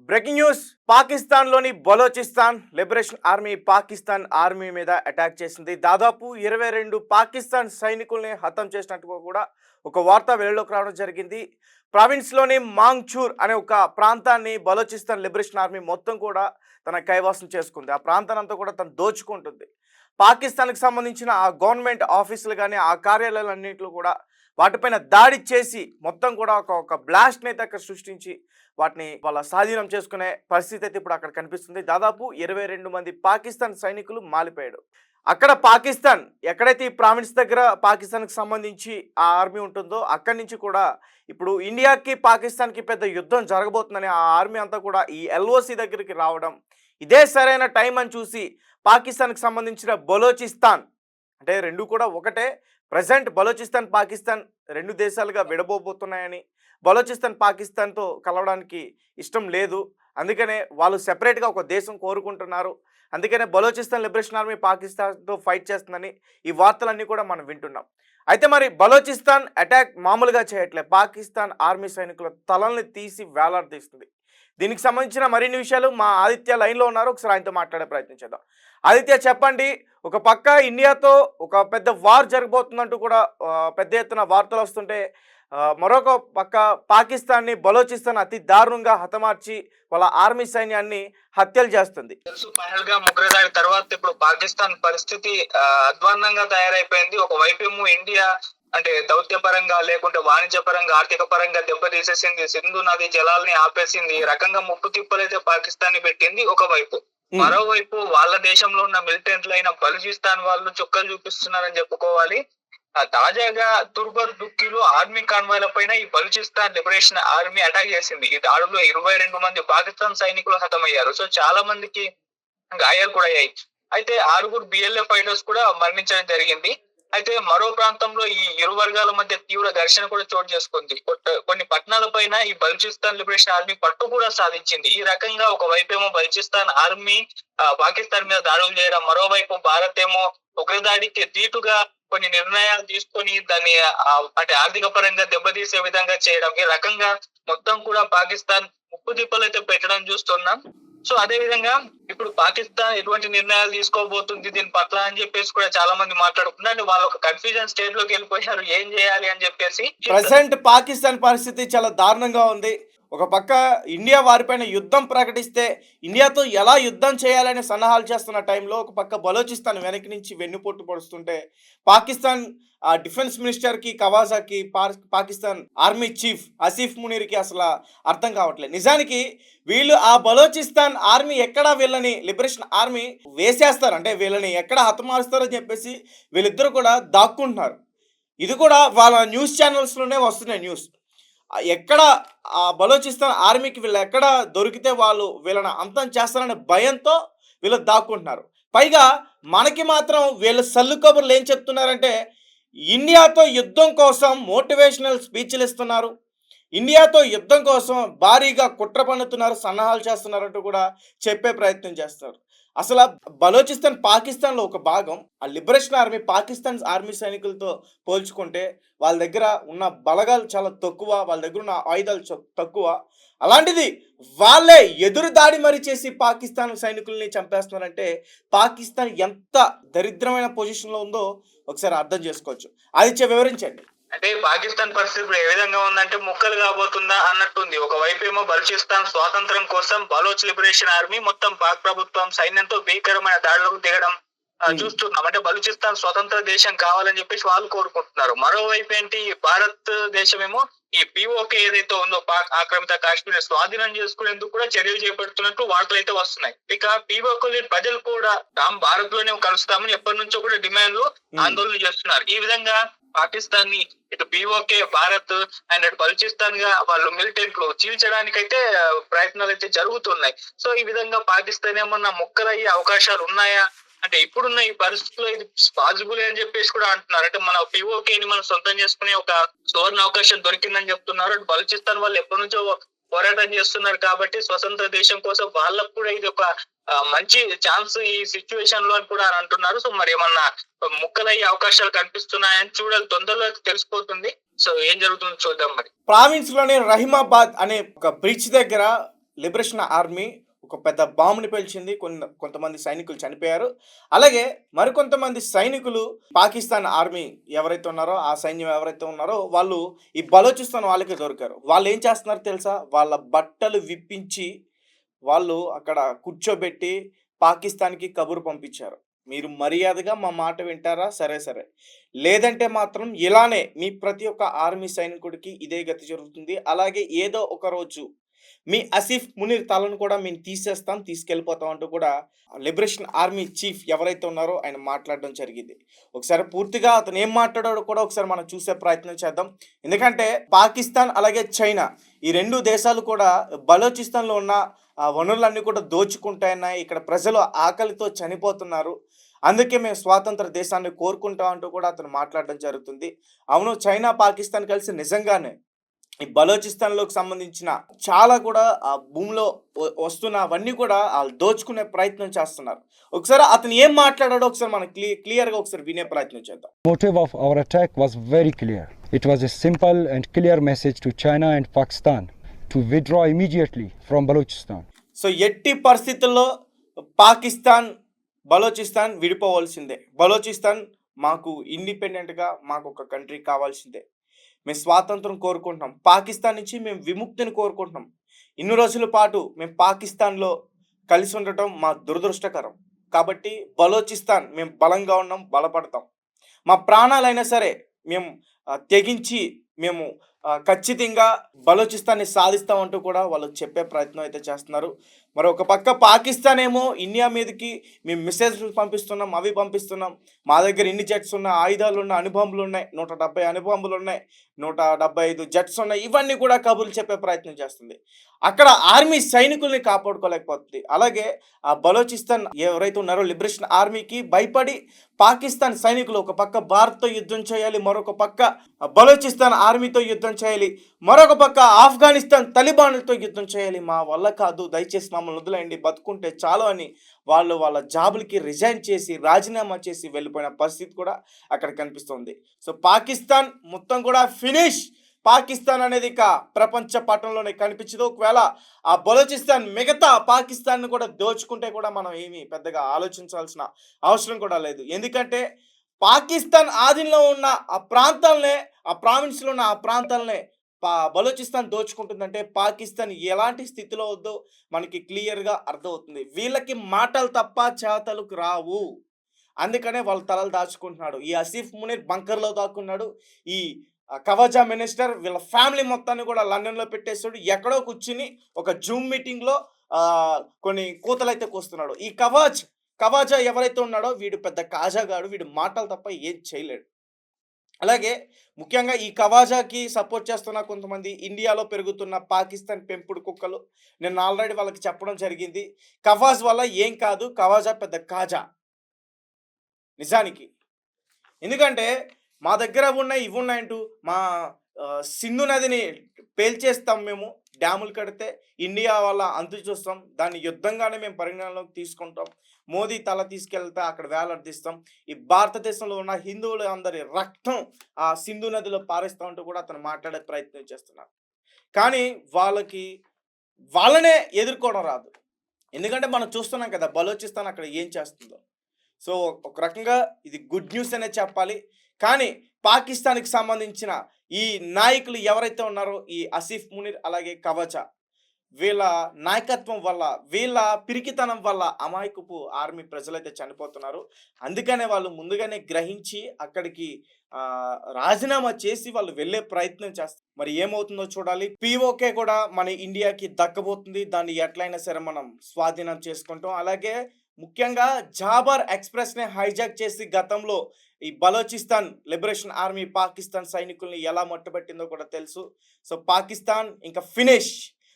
Breaking news. పాకిస్తాన్లోని Balochistan liberation army Pakistan army మీద అటాక్ చేసింది. దాదాపు 22 పాకిస్తాన్ సైనికుల్ని హతం చేసినట్టుగా కూడా ఒక వార్త వెలుగులోకి రావడం జరిగింది. ప్రావిన్స్లోని మాంగ్చూర్ అనే ఒక ప్రాంతాన్ని బలోచిస్తాన్ లిబరేషన్ ఆర్మీ మొత్తం కూడా తన కైవసం చేసుకుంది. ఆ ప్రాంతాన్ని అంతా కూడా తను దోచుకుంటుంది. పాకిస్తాన్కి సంబంధించిన ఆ గవర్నమెంట్ ఆఫీసులు కానీ ఆ కార్యాలయాలన్నింటిలో కూడా వాటిపైన దాడి చేసి మొత్తం కూడా ఒక బ్లాస్ట్ని అయితే అక్కడ సృష్టించి వాటిని వాళ్ళ స్వాధీనం చేసుకునే పరిస్థితి అయితే ఇప్పుడు అక్కడ కనిపిస్తుంది. దాదాపు 22 మంది పాకిస్తాన్ సైనికులు మాలిపోయాడు. అక్కడ పాకిస్తాన్ ఎక్కడైతే ఈ ప్రావిన్స్ దగ్గర పాకిస్తాన్కి సంబంధించి ఆ ఆర్మీ ఉంటుందో అక్కడి నుంచి కూడా ఇప్పుడు ఇండియాకి పాకిస్తాన్కి పెద్ద యుద్ధం జరగబోతుందని ఆ ఆర్మీ అంతా కూడా ఈ ఎల్ఓసి దగ్గరికి రావడం, ఇదే సరైన టైం అని చూసి పాకిస్తాన్కి సంబంధించిన బలోచిస్తాన్ అంటే రెండు కూడా ఒకటే. ప్రజెంట్ బలోచిస్తాన్ పాకిస్తాన్ రెండు దేశాలుగా విడబోతున్నాయని, బలోచిస్తాన్ పాకిస్తాన్తో కలవడానికి ఇష్టం లేదు, అందుకనే వాళ్ళు సెపరేట్గా ఒక దేశం కోరుకుంటున్నారు, అందుకనే బలోచిస్తాన్ లిబరేషన్ ఆర్మీ పాకిస్తాన్తో ఫైట్ చేస్తుందని ఈ వార్తలన్నీ కూడా మనం వింటున్నాం. అయితే మరి బలోచిస్తాన్ అటాక్ మామూలుగా చేయట్లే, పాకిస్తాన్ ఆర్మీ సైనికుల తలల్ని తీసి వేలాడదీస్తుంది. దీనికి సంబంధించిన మరిన్ని విషయాలు మా ఆదిత్య లైన్లో ఉన్నారు, ఒకసారి ఆయనతో మాట్లాడే ప్రయత్నం చేద్దాం. ఆదిత్య, చెప్పండి. ఒక పక్క ఇండియాతో ఒక పెద్ద వార్ జరగబోతుందంటూ కూడా పెద్ద ఎత్తున వార్తలు వస్తుంటే, మరొక పక్క పాకిస్తాన్ని బలోచిస్తాన్ అతి దారుణంగా హతమార్చి వాళ్ళ ఆర్మీ సైన్యాన్ని హత్యలు చేస్తుంది. పహల్గామ్ ఉగ్రదాడి తర్వాత ఇప్పుడు పాకిస్తాన్ పరిస్థితి అధ్వాన్నంగా తయారైపోయింది. ఒకవైపేమో ఇండియా అంటే దౌత్యపరంగా లేకుంటే వాణిజ్యపరంగా ఆర్థిక పరంగా దెబ్బతీసేసింది, సింధు నది జలాల్ని ఆపేసింది, ఈ రకంగా ముప్పు తిప్పలైతే పాకిస్తాన్ ని పెట్టింది ఒకవైపు. మరోవైపు వాళ్ళ దేశంలో ఉన్న మిలిటెంట్లు అయిన బలూచిస్తాన్ వాళ్ళు చుక్కలు చూపిస్తున్నారని చెప్పుకోవాలి. తాజాగా తుర్బర్ దుక్కిలో ఆర్మీ కాన్వాయ్ల పైన ఈ బలూచిస్తాన్ లిబరేషన్ ఆర్మీ అటాక్ చేసింది. ఈ దాడిలో 22 మంది పాకిస్తాన్ సైనికులు హతమయ్యారు. సో చాలా మందికి గాయాలు కూడా అయ్యాయి. అయితే 6 బిఎల్ఎఫ్ ఫైటర్స్ కూడా మరణించడం జరిగింది. అయితే మరో ప్రాంతంలో ఈ ఇరు వర్గాల మధ్య తీవ్ర ఘర్షణ కూడా చోటు చేసుకుంది. కొన్ని పట్టణాల పైన ఈ బలూచిస్తాన్ లిబరేషన్ ఆర్మీ పట్టు కూడా సాధించింది. ఈ రకంగా ఒకవైపేమో బలూచిస్తాన్ ఆర్మీ పాకిస్తాన్ మీద దాడులు చేయడం, మరోవైపు భారత్ ఏమో ఉగ్రదాడికి దీటుగా కొన్ని నిర్ణయాలు తీసుకొని దాన్ని అంటే ఆర్థిక పరంగా దెబ్బతీసే విధంగా చేయడం, ఈ రకంగా మొత్తం కూడా పాకిస్తాన్ ముప్పు తిప్పలు అయితే పెట్టడం చూస్తున్నాం. సో అదే విధంగా ఇప్పుడు పాకిస్తాన్ ఎటువంటి నిర్ణయాలు తీసుకోబోతుంది దీని పట్ల అని చెప్పేసి కూడా చాలా మంది మాట్లాడుకున్నారు. వాళ్ళు ఒక కన్ఫ్యూజన్ స్టేట్ లోకి వెళ్ళిపోయారు, ఏం చేయాలి అని చెప్పేసి. ప్రెసెంట్ పాకిస్తాన్ పరిస్థితి చాలా దారుణంగా ఉంది. ఒక పక్క ఇండియా వారిపైన యుద్ధం ప్రకటిస్తే ఇండియాతో ఎలా యుద్ధం చేయాలని సన్నాహాలు చేస్తున్న టైంలో ఒక పక్క బలోచిస్తాన్ వెనక్కి నుంచి వెన్నుపోటు పొడుస్తుంటే పాకిస్తాన్ డిఫెన్స్ మినిస్టర్కి కవాజాకి పాకిస్తాన్ ఆర్మీ చీఫ్ ఆసిఫ్ మునీర్కి అసలు అర్థం కావట్లేదు. నిజానికి వీళ్ళు ఆ బలోచిస్తాన్ ఆర్మీ ఎక్కడ వీళ్ళని లిబరేషన్ ఆర్మీ వేసేస్తారు, అంటే వీళ్ళని ఎక్కడ హతమారుస్తారని చెప్పేసి వీళ్ళిద్దరూ కూడా దాక్కుంటున్నారు. ఇది కూడా వాళ్ళ న్యూస్ ఛానల్స్లోనే వస్తున్నాయి న్యూస్. ఎక్కడ ఆ బలోచిస్తాన్ ఆర్మీకి వీళ్ళు ఎక్కడ దొరికితే వాళ్ళు వీళ్ళని అంతం చేస్తారనే భయంతో వీళ్ళు దాక్కుంటున్నారు. పైగా మనకి మాత్రం వీళ్ళు సల్లు కబుర్లు ఏం చెప్తున్నారంటే ఇండియాతో యుద్ధం కోసం మోటివేషనల్ స్పీచ్లు ఇస్తున్నారు, ఇండియాతో యుద్ధం కోసం భారీగా కుట్ర పన్నుతున్నారు, సన్నాహాలు చేస్తున్నారంటూ కూడా చెప్పే ప్రయత్నం చేస్తారు. అసలు బలోచిస్తాన్ పాకిస్తాన్లో ఒక భాగం. ఆ లిబరేషన్ ఆర్మీ పాకిస్తాన్ ఆర్మీ సైనికులతో పోల్చుకుంటే వాళ్ళ దగ్గర ఉన్న బలగాలు చాలా తక్కువ, వాళ్ళ దగ్గర ఉన్న ఆయుధాలు తక్కువ. అలాంటిది వాళ్ళే ఎదురు దాడి మరి చేసి పాకిస్తాన్ సైనికుల్ని చంపేస్తున్నారంటే పాకిస్తాన్ ఎంత దరిద్రమైన పొజిషన్లో ఉందో ఒకసారి అర్థం చేసుకోవచ్చు. ఆదిత్య, వివరించండి. అంటే పాకిస్తాన్ పరిస్థితి ఏ విధంగా ఉందంటే ముక్కలు కాబోతుందా అన్నట్టుంది. ఒకవైపు ఏమో బలూచిస్తాన్ స్వాతంత్రం కోసం బలోచ్ లిబరేషన్ ఆర్మీ మొత్తం పాక్ ప్రభుత్వం సైన్యంతో భీకరమైన దాడులకు దిగడం చూస్తున్నాం. అంటే బలూచిస్తాన్ స్వతంత్ర దేశం కావాలని చెప్పేసి వాళ్ళు కోరుకుంటున్నారు. మరోవైపు ఏంటి, భారత్ దేశమేమో ఈ పిఓకే ఏదైతే ఉందో పాక్ ఆక్రమిత కాశ్మీర్ స్వాధీనం చేసుకునేందుకు కూడా చర్యలు చేపడుతున్నట్టు వార్తలు అయితే వస్తున్నాయి. ఇక పిఓకే ప్రజలు కూడా తాము భారత్ లోనే కలుస్తామని ఎప్పటి నుంచో కూడా డిమాండ్లు ఆందోళన చేస్తున్నారు. ఈ విధంగా పాకిస్తాన్ ని ఇటు పిఓకే భారత్ అండ్ అటు బలూచిస్తాన్ గా వాళ్ళు మిలిటెంట్లు చీల్చడానికైతే ప్రయత్నాలు అయితే జరుగుతున్నాయి. సో ఈ విధంగా పాకిస్తాన్ ఏమన్నా ముక్కలయ్యే అవకాశాలు ఉన్నాయా అంటే ఇప్పుడున్న ఈ పరిస్థితుల్లో ఇది పాసిబుల్ అని చెప్పేసి కూడా అంటున్నారు. అంటే మన పిఓకేని మనం సొంతం చేసుకునే ఒక సువర్ణ అవకాశం దొరికిందని చెప్తున్నారు. అటు బలూచిస్తాన్ వాళ్ళు ఎప్పటి నుంచో పోరాటం చేస్తున్నారు కాబట్టి స్వతంత్ర దేశం కోసం వాళ్ళకు కూడా ఇది ఒక మంచి ఛాన్స్ ఈ సిచ్యువేషన్ లో అని కూడా అంటున్నారు. సో మరి ఏమన్నా ముక్కలయ్యే అవకాశాలు కనిపిస్తున్నాయని చూడాలి, తొందరలో తెలిసిపోతుంది. సో ఏం జరుగుతుందో చూద్దాం. మరి ప్రావిన్స్ లోని రహీమాబాద్ అనే ఒక బ్రిడ్జ్ దగ్గర లిబరేషన్ ఆర్మీ ఒక పెద్ద బాంబుని పేల్చింది. కొంతమంది సైనికులు చనిపోయారు. అలాగే మరికొంతమంది సైనికులు పాకిస్తాన్ ఆర్మీ ఎవరైతే ఉన్నారో, ఆ సైన్యం ఎవరైతే ఉన్నారో వాళ్ళు ఈ బలోచిస్తాన్ వాళ్ళకే దొరికారు. వాళ్ళు ఏం చేస్తున్నారో తెలుసా? వాళ్ళ బట్టలు విప్పించి వాళ్ళు అక్కడ కూర్చోబెట్టి పాకిస్తాన్‌కి కబురు పంపించారు. మీరు మర్యాదగా మా మాట వింటారా? సరే, సరే. లేదంటే మాత్రం ఇలానే మీ ప్రతి ఒక్క ఆర్మీ సైనికుడికి ఇదే గతి జరుగుతుంది. అలాగే ఏదో ఒక రోజు మీ ఆసిఫ్ మునీర్ తలను కూడా మేము తీసేస్తాం, తీసుకెళ్ళిపోతాం అంటూ కూడా లిబరేషన్ ఆర్మీ చీఫ్ ఎవరైతే ఉన్నారో ఆయన మాట్లాడడం జరిగింది. ఒకసారి పూర్తిగా అతను ఏం మాట్లాడాడో కూడా ఒకసారి మనం చూసే ప్రయత్నం చేద్దాం. ఎందుకంటే పాకిస్తాన్ అలాగే చైనా ఈ 2 దేశాలు కూడా బలోచిస్తాన్‌లో ఉన్న వనరులన్నీ కూడా దోచుకుంటున్నాయి. ఇక్కడ ప్రజలు ఆకలితో చనిపోతున్నారు. అందుకే మేము స్వాతంత్ర దేశాన్ని కోరుకుంటాం అంటూ కూడా అతను మాట్లాడడం జరుగుతుంది. అవును, చైనా, పాకిస్తాన్ కలిసి నిజంగానే ఈ బలోచిస్తాన్‌లోకి సంబంధించిన చాలా కూడా భూమిలో వస్తున్న అవన్నీ కూడా ఆళ్ళు దోచుకునే ప్రయత్నం చేస్తున్నారు. ఒకసారి అతను ఏం మాట్లాడాడో ఒకసారి మనం క్లియర్‌గా ఒకసారి వినే ప్రయత్నం చేద్దాం. Motive of our attack was very clear. It was a simple and clear message to China and Pakistan to withdraw immediately from Balochistan. So ఎట్టి పరిస్థితుల్లో పాకిస్తాన్, బలోచిస్తాన్ విడిపోవాల్సిందే. బలోచిస్తాన్ మాకు ఇండిపెండెంట్‌గా మాకొక కంట్రీ కావాల్సిందే. మేము స్వాతంత్రం కోరుకుంటున్నాం. పాకిస్తాన్ నుంచి మేము విముక్తిని కోరుకుంటున్నాం. ఇన్ని రోజుల పాటు మేము పాకిస్తాన్‌లో కలిసి ఉండటం మా దురదృష్టకరం. కాబట్టి బలోచిస్తాన్ మేము బలంగా ఉన్నాం, బలపడతాం. మా ప్రాణాలైనా సరే మేము తెగించి మేము ఖచ్చితంగా బలోచిస్తాన్ని సాధిస్తామంటూ కూడా వాళ్ళు చెప్పే ప్రయత్నం అయితే చేస్తున్నారు. మరొక పక్క పాకిస్తాన్ ఏమో ఇండియా మీదకి మేము మిసైల్స్ పంపిస్తున్నాం, అవి పంపిస్తున్నాం. మా దగ్గర ఇన్ని జెట్స్ ఉన్నాయి, ఆయుధాలున్నాయి, అణుబాంబులున్నాయి, 170 అణుబాంబులున్నాయి, 175 జెట్స్ ఉన్నాయి. ఇవన్నీ కూడా కబుర్లు చెప్పే ప్రయత్నం చేస్తుంది. అక్కడ ఆర్మీ సైనికుల్ని కాపాడుకోలేకపోతుంది. అలాగే ఆ బలోచిస్తాన్ ఎవరైతే ఉన్నారో లిబరేషన్ ఆర్మీకి భయపడి పాకిస్తాన్ సైనికులు ఒక పక్క భారత్‌తో యుద్ధం చేయాలి, మరొక పక్క బలోచిస్తాన్ ఆర్మీతో యుద్ధం చేయాలి, మరొక పక్క ఆఫ్ఘనిస్తాన్ తలిబాన్లతో యుద్ధం చేయాలి. మా వల్ల కాదు, దయచేసి మమ్మల్ని వదిలేయండి, బతుకుంటే చాలు అని వాళ్ళు వాళ్ళ జాబులకి రిజైన్ చేసి, రాజీనామా చేసి వెళ్ళిపోయిన పరిస్థితి కూడా అక్కడ కనిపిస్తుంది. సో పాకిస్తాన్ మొత్తం కూడా ఫినిష్. పాకిస్తాన్ అనేది ఇక ప్రపంచ పటంలోనే కనిపించదు. ఒకవేళ ఆ బలోచిస్తాన్ మిగతా పాకిస్తాన్‌ని కూడా దోచుకుంటే కూడా మనం ఏమీ పెద్దగా ఆలోచించాల్సిన అవసరం కూడా లేదు. ఎందుకంటే పాకిస్తాన్ ఆధీనంలో ఉన్న ఆ ప్రాంతాలనే, ఆ ప్రావిన్స్‌లో ఉన్న ఆ ప్రాంతాలనే బలోచిస్తాన్ దోచుకుంటుందంటే పాకిస్తాన్ ఎలాంటి స్థితిలో ఉందో మనకి క్లియర్‌గా అర్థమవుతుంది. వీళ్ళకి మాటలు తప్ప చేతలకు రావు. అందుకనే వాళ్ళ తలలు దాచుకుంటున్నాడు. ఈ ఆసిఫ్ మునీర్ బంకర్‌లో దాక్కున్నాడు. ఈ కవాజా మినిస్టర్ వీళ్ళ ఫ్యామిలీ మొత్తాన్ని కూడా లండన్‌లో పెట్టేసాడు. ఎక్కడో కూర్చుని ఒక జూమ్ మీటింగ్‌లో కొన్ని కూతలైతే కూస్తున్నాడు. ఈ కవాజా ఎవరైతే ఉన్నాడో వీడు పెద్ద కాజాగాడు. వీడు మాటలు తప్ప ఏం చేయలేడు. అలాగే ముఖ్యంగా ఈ కవాజాకి సపోర్ట్ చేస్తున్న కొంతమంది ఇండియాలో పెరుగుతున్న పాకిస్తాన్ పెంపుడు కుక్కలు, నేను ఆల్రెడీ వాళ్ళకి చెప్పడం జరిగింది. కవాజ్ వల్ల ఏం కాదు, కవాజా పెద్ద కాజా నిజానికి. ఎందుకంటే మా దగ్గర ఉన్నాయి, ఇవి ఉన్నాయంటూ మా సింధు నదిని పేల్చేస్తాం మేము, డ్యాములు కడితే ఇండియా వల్ల అంతు చూస్తాం, దాన్ని యుద్ధంగానే మేము పరిగణనలోకి తీసుకుంటాం. మోదీ తల తీసుకెళ్తే అక్కడ వేలాడదీస్తాం. ఈ భారతదేశంలో ఉన్న హిందువులు అందరి రక్తం ఆ సింధు నదిలో పారేస్తామంటూ కూడా అతను మాట్లాడే ప్రయత్నం చేస్తున్నారు. కానీ వాళ్ళనే ఎదుర్కోవడం రాదు. ఎందుకంటే మనం చూస్తున్నాం కదా బలోచిస్తాన్ అక్కడ ఏం చేస్తుందో. సో ఒక రకంగా ఇది గుడ్ న్యూస్ అనే చెప్పాలి. కానీ పాకిస్తాన్‌కి సంబంధించిన ఈ నాయకులు ఎవరైతే ఉన్నారో ఈ ఆసిఫ్ మునీర్ అలాగే కవాజా, వీళ్ళ నాయకత్వం వల్ల, వీళ్ళ పిరికితనం వల్ల అమాయకపు ఆర్మీ ప్రజలైతే చనిపోతున్నారు. అందుకనే వాళ్ళు ముందుగానే గ్రహించి అక్కడికి రాజీనామా చేసి వాళ్ళు వెళ్ళే ప్రయత్నం చేస్తారు. మరి ఏమవుతుందో చూడాలి. పీఓకే కూడా మన ఇండియాకి దక్కబోతుంది. దాన్ని ఎట్లయినా సరే మనం స్వాధీనం చేసుకుంటాం. అలాగే ముఖ్యంగా జాబర్ ఎక్స్‌ప్రెస్‌ని హైజాక్ చేసి గతంలో ఈ బలోచిస్తాన్ లిబరేషన్ ఆర్మీ పాకిస్తాన్ సైనికుల్ని ఎలా మట్టుబెట్టిందో కూడా తెలుసు. సో పాకిస్తాన్ ఇంకా ఫినిష్.